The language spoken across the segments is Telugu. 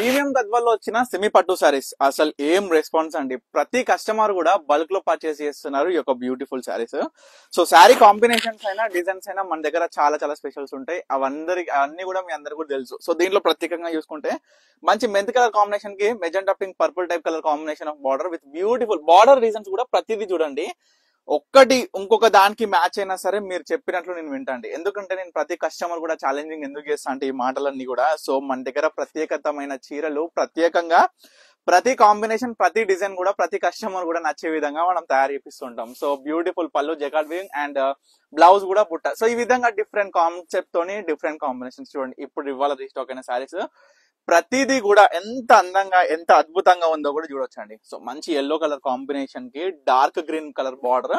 ప్రీమియం గద్వాల్లో వచ్చిన సెమీ పట్టు సారీస్ అసలు ఏం రెస్పాన్స్ అండి. ప్రతి కస్టమర్ కూడా బల్క్ లో పర్చేస్ చేస్తున్నారు ఈ యొక్క beautiful saris. So sari combinations అయినా డిజైన్స్ అయినా మన దగ్గర చాలా చాలా స్పెషల్స్ ఉంటాయి. అన్ని కూడా మీ అందరికి కూడా తెలుసు. సో దీంట్లో ప్రత్యేకంగా చూసుకుంటే మంచి మెంత్ కలర్ కాంబినేషన్ కి magenta pink purple type colour combination of border with beautiful border reasons కూడా ప్రతిదీ చూడండి. ఒక్కటి ఇంకొక దానికి మ్యాచ్ అయినా సరే మీరు చెప్పినట్లు నేను వింటాండి. ఎందుకంటే నేను ప్రతి కస్టమర్ కూడా ఛాలెంజింగ్ ఎందుకు చేస్తా అంటే ఈ మాటలన్నీ కూడా. సో మన దగ్గర ప్రత్యేకతమైన చీరలు ప్రత్యేకంగా ప్రతి కాంబినేషన్ ప్రతి డిజైన్ కూడా ప్రతి కస్టమర్ కూడా నచ్చే విధంగా మనం తయారు చేపిస్తుంటాం. సో బ్యూటిఫుల్ పళ్ళు జకార్డ్ వీవింగ్ అండ్ బ్లౌజ్ కూడా బుట్ట. సో ఈ విధంగా డిఫరెంట్ కాన్సెప్ట్ తోని డిఫరెంట్ కాంబినేషన్స్ చూడండి. ఇప్పుడు ఇవాళ రీస్టాక్ అయిన సారీస్ ప్రతిదీ కూడా ఎంత అందంగా ఎంత అద్భుతంగా ఉందో కూడా చూడొచ్చండి. సో మంచి ఎల్లో కలర్ కాంబినేషన్ కి dark green colour border.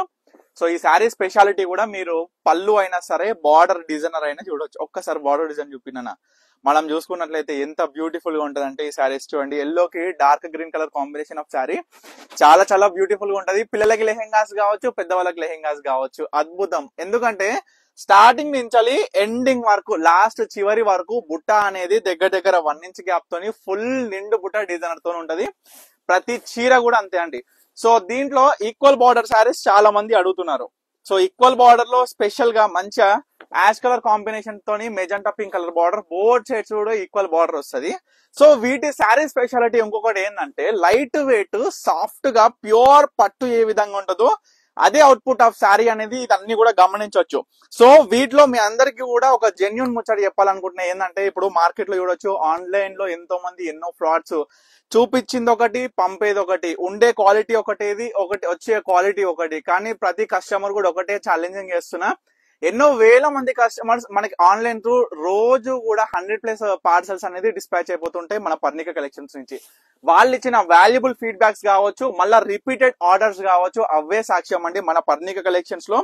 So ఈ శారీ స్పెషాలిటీ కూడా మీరు పళ్ళు అయినా సరే బార్డర్ డిజైనర్ అయినా చూడొచ్చు. ఒక్కసారి బార్డర్ డిజైన్ చూపినా మనం చూసుకున్నట్లయితే ఎంత బ్యూటిఫుల్ గా ఉంటది అంటే ఈ శారీస్ చూడండి. ఎల్లోకి dark green colour combination of sari చాలా చాలా బ్యూటిఫుల్ గా ఉంటది. పిల్లలకి లెహెంగాస్ కావచ్చు, పెద్దవాళ్ళకి లెహెంగాస్ కావచ్చు. అద్భుతం. ఎందుకంటే స్టార్టింగ్ నుంచి ఎండింగ్ వరకు లాస్ట్ చివరి వరకు బుట్ట అనేది దగ్గర దగ్గర 1 ఇంచ్ గ్యాప్ తోని ఫుల్ నిండు బుట్ట డిజైనర్ తో ఉంటది. ప్రతి చీర కూడా అంతే అండి. సో దీంట్లో ఈక్వల్ బార్డర్ శారీస్ చాలా మంది అడుగుతున్నారు. సో ఈక్వల్ బార్డర్ లో స్పెషల్ గా మంచిగా యాష్ కలర్ కాంబినేషన్ తోని magenta pink colour border board sides కూడా ఈక్వల్ బార్డర్ వస్తుంది. సో వీటి శారీ స్పెషాలిటీ ఇంకొకటి ఏంటంటే లైట్ వెయిట్ సాఫ్ట్ గా ప్యూర్ పట్టు ఏ విధంగా ఉంటుందో అదే అవుట్పుట్ ఆఫ్ శారీ అనేది ఇదన్నీ కూడా గమనించవచ్చు. సో వీటిలో మీ అందరికి కూడా ఒక జెన్యున్ ముచ్చట చెప్పాలనుకుంటున్నా ఏంటంటే ఇప్పుడు మార్కెట్ లో చూడొచ్చు, ఆన్లైన్ లో ఎంతో మంది ఎన్నో ఫ్రాడ్స్ చూపించింది ఒకటి, పంపేది ఒకటి, ఉండే క్వాలిటీ ఒకటి వచ్చే క్వాలిటీ ఒకటి. కానీ ప్రతి కస్టమర్ కూడా ఒకటే ఛాలెంజింగ్ చేస్తున్నా. ఎన్నో వేల మంది కస్టమర్స్ మనకి ఆన్లైన్ త్రూ రోజు కూడా 100+ పార్సల్స్ అనేది డిస్పాచ్ అయిపోతుంటాయి మన పర్ణిక కలెక్షన్స్ నుంచి. వాళ్ళు ఇచ్చిన వాల్యుబుల్ ఫీడ్బ్యాక్స్ కావచ్చు, మళ్ళీ రిపీటెడ్ ఆర్డర్స్ కావచ్చు, అవే సాక్ష్యం అండి. మన పర్ణిక కలెక్షన్స్ లో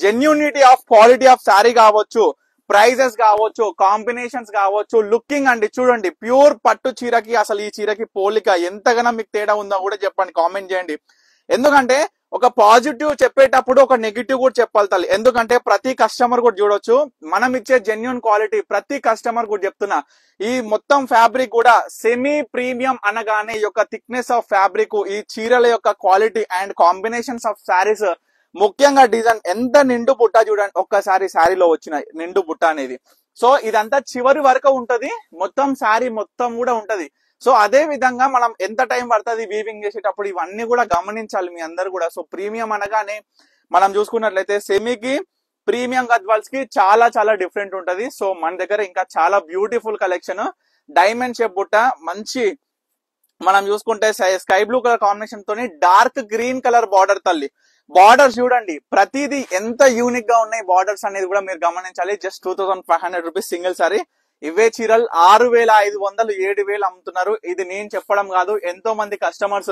genuinity of quality of sari కావచ్చు, ప్రైజెస్ కావచ్చు, కాంబినేషన్స్ కావచ్చు, లుకింగ్ అండి. చూడండి ప్యూర్ పట్టు చీరకి అసలు ఈ చీరకి పోలిక ఎంతగానో మీకు తేడా ఉందో కూడా చెప్పండి, కామెంట్ చేయండి. ఎందుకంటే ఒక పాజిటివ్ చెప్పేటప్పుడు ఒక నెగిటివ్ కూడా చెప్పాలి తల్లి. ఎందుకంటే ప్రతి కస్టమర్ కూడా చూడొచ్చు మనం ఇచ్చే జెన్యున్ క్వాలిటీ. ప్రతి కస్టమర్ కూడా చెప్తున్నా ఈ మొత్తం ఫ్యాబ్రిక్ కూడా సెమీ ప్రీమియం అనగానే ఈ యొక్క థిక్నెస్ ఆఫ్ ఫ్యాబ్రిక్, ఈ చీరల యొక్క quality and combinations of saris, ముఖ్యంగా డిజైన్ ఎంత నిండు బుట్ట చూడండి ఒక్కసారి శారీలో వచ్చిన నిండు బుట్ట అనేది. సో ఇదంతా చివరి వరకు ఉంటది, మొత్తం శారీ మొత్తం కూడా ఉంటది. సో అదే విధంగా మనం ఎంత టైం పడుతుంది వీవింగ్ చేసేటప్పుడు ఇవన్నీ కూడా గమనించాలి మీ అందరు కూడా. సో ప్రీమియం అనగానే మనం చూసుకున్నట్లయితే సెమీకి ప్రీమియం గద్వాల్స్ కి చాలా చాలా డిఫరెంట్ ఉంటది. సో మన దగ్గర ఇంకా చాలా బ్యూటిఫుల్ కలెక్షన్ డైమండ్ షేప్ బుట్ట మంచి మనం చూసుకుంటే స్కై బ్లూ కలర్ కాంబినేషన్ తోని డార్క్ గ్రీన్ కలర్ బార్డర్ తల్లి. బార్డర్స్ చూడండి ప్రతిదీ ఎంత యూనిక్ గా ఉన్నాయి బార్డర్స్ అనేది కూడా మీరు గమనించాలి. Just 2500 rupees single sorry. ఇవే చీరలు 6500 7000 అమ్ముతున్నారు. ఇది నేను చెప్పడం కాదు, ఎంతో మంది కస్టమర్స్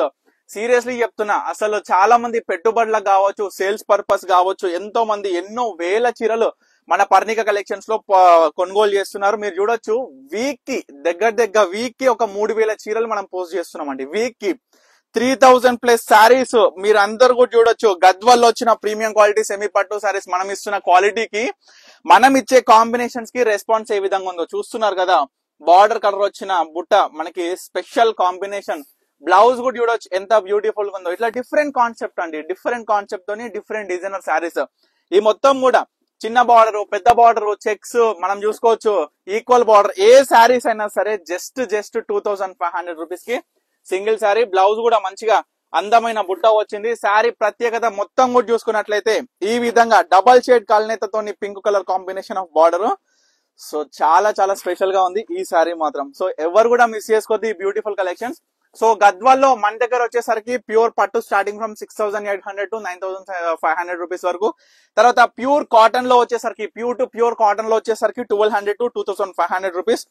సీరియస్లీ చెప్తున్నా. అసలు చాలా మంది పెట్టుబడులకు కావచ్చు, సేల్స్ పర్పస్ కావచ్చు, ఎంతో మంది ఎన్నో వేల చీరలు మన పర్ణిక కలెక్షన్స్ లో కొనుగోలు చేస్తున్నారు. మీరు చూడొచ్చు వీక్ కి దగ్గర వీక్ కి ఒక 3000 చీరలు మనం పోస్ట్ చేస్తున్నాం అండి. వీక్ కి 3000+ శారీస్ మీరు అందరు కూడా చూడొచ్చు. గద్వాల్లో వచ్చిన ప్రీమియం క్వాలిటీ సెమీ పట్టు శారీస్ మనం ఇస్తున్న క్వాలిటీకి మనం ఇచ్చే కాంబినేషన్స్ కి రెస్పాన్స్ ఏ విధంగా ఉందో చూస్తున్నారు కదా. బార్డర్ కలర్ వచ్చిన బుట్ట మనకి స్పెషల్ కాంబినేషన్, బ్లౌజ్ కూడా చూడొచ్చు ఎంత బ్యూటిఫుల్ గా ఉందో. ఇట్లా డిఫరెంట్ కాన్సెప్ట్ అండి, డిఫరెంట్ కాన్సెప్ట్ తోని డిఫరెంట్ డిజైనర్ శారీస్. ఈ మొత్తం కూడా చిన్న బార్డర్, పెద్ద బార్డర్, చెక్స్ మనం చూసుకోవచ్చు, ఈక్వల్ బార్డర్. ఏ శారీస్ అయినా సరే జస్ట్ 2500 రూపీస్ కి సింగిల్ శారీ. బ్లౌజ్ కూడా మంచిగా అందమైన బుట్ట వచ్చింది. శారీ ప్రత్యేకత మొత్తం కూడా చూసుకున్నట్లయితే ఈ విధంగా డబల్ షేడ్ కల్నేతతో pink colour combination of border. So చాలా చాలా స్పెషల్ గా ఉంది ఈ శారీ మాత్రం. సో ఎవరు కూడా మిస్ చేసుకోవద్దు ఈ బ్యూటిఫుల్ కలెక్షన్స్. సో గద్వాల్లో మన దగ్గర వచ్చేసరికి ప్యూర్ పట్టు స్టార్టింగ్ ఫ్రమ్ 6800 to 9500 రూపీస్ వరకు. తర్వాత ప్యూర్ కాటన్ లో వచ్చేసరికి ప్యూర్ కాటన్ లో వచ్చేసరికి 1200 to 2500 రూపీస్.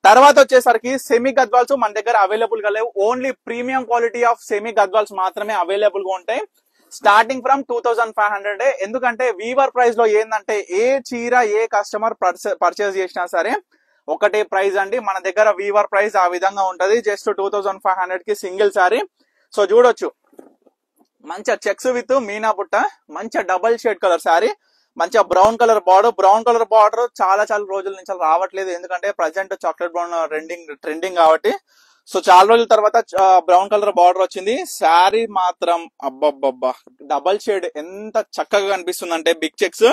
తర్వాత వచ్చేసరికి సెమీ గద్వాల్స్ మన దగ్గర అవైలబుల్ గా లేవు. Only premium quality of semi Gadwals మాత్రమే అవైలబుల్ గా ఉంటాయి స్టార్టింగ్ ఫ్రమ్ 2500. ఎందుకంటే వీవర్ ప్రైస్ లో ఏంటంటే ఏ చీర ఏ కస్టమర్ పర్చేస్ చేసినా సరే ఒకటే ప్రైస్ అండి. మన దగ్గర వీవర్ ప్రైస్ ఆ విధంగా ఉంటది. జస్ట్ 2500 కి సింగిల్ సారీ. సో చూడొచ్చు మంచి చెక్స్ విత్ మీనా బుట్ట, మంచి డబల్ షేడ్ కలర్ సారీ. మంచిగా బ్రౌన్ కలర్ బార్డర్ చాలా చాలా రోజుల నుంచి అలా రావట్లేదు, ఎందుకంటే ప్రజెంట్ చాక్లెట్ బ్రౌన్ ట్రెండింగ్ కాబట్టి. సో చాలా రోజుల తర్వాత బ్రౌన్ కలర్ బార్డర్ వచ్చింది. శారీ మాత్రం అబ్బబ్బబ్బా డబల్ షేడ్ ఎంత చక్కగా కనిపిస్తుంది అంటే బిగ్ చెక్స్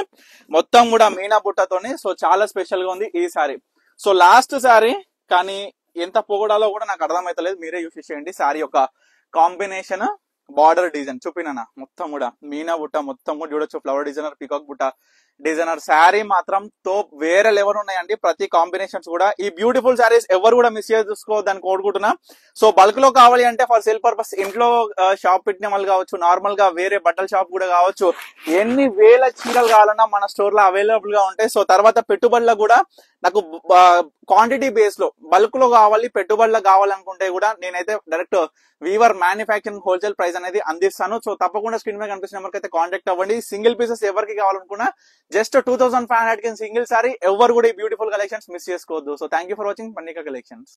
మొత్తం కూడా మీనా బుట్టతోని. సో చాలా స్పెషల్ గా ఉంది ఈ శారీ. సో లాస్ట్ శారీ, కానీ ఎంత పొగడాలో కూడా నాకు అర్థమైతలేదు, మీరే యూస్ చేయండి. శారీ యొక్క కాంబినేషన్, బార్డర్ డిజైన్ చూపినా మొత్తం కూడా మీనా బుట్ట మొత్తం కూడా చూడొచ్చు, ఫ్లవర్ డిజైనర్, పీకాక్ బుట్ట డిజైనర్. శారీ మాత్రం తో వేరే లెవెల్ ఉన్నాయండి ప్రతి కాంబినేషన్స్ కూడా. ఈ బ్యూటిఫుల్ శారీస్ ఎవరు కూడా మిస్ చేసుకోవద్దని కోరుకుంటున్నా. సో బల్క్ లో కావాలి అంటే ఫర్ సేల్ పర్పస్, ఇంట్లో షాప్ పెట్టిన వాళ్ళు కావచ్చు, నార్మల్ గా వేరే బట్టల షాప్ కూడా కావచ్చు, ఎన్ని వేల చీరలు కావాలన్నా మన స్టోర్ లో అవైలబుల్ గా ఉంటాయి. సో తర్వాత పెట్టుబడులకు కూడా నాకు క్వాంటిటీ బేస్ లో బల్క్ లో కావాలి, పెట్టుబడులకు కావాలనుకుంటే కూడా నేనైతే direct weaver manufacturing wholesale price అనేది అందిస్తాను. సో తప్పకుండా స్క్రీన్ మీద కనిపిస్తున్న నెంబర్కి అయితే కాంటాక్ట్ అవ్వండి. సింగిల్ పీసెస్ ఎవరికి కావాలనుకున్నా జస్ట్ 2500 కి సింగిల్ సారీ. ఎవరు కూడా ఈ బ్యూటిఫుల్ కలెక్షన్స్ మిస్ చేసుకోవద్దు. So thank you for watching Mannika collections.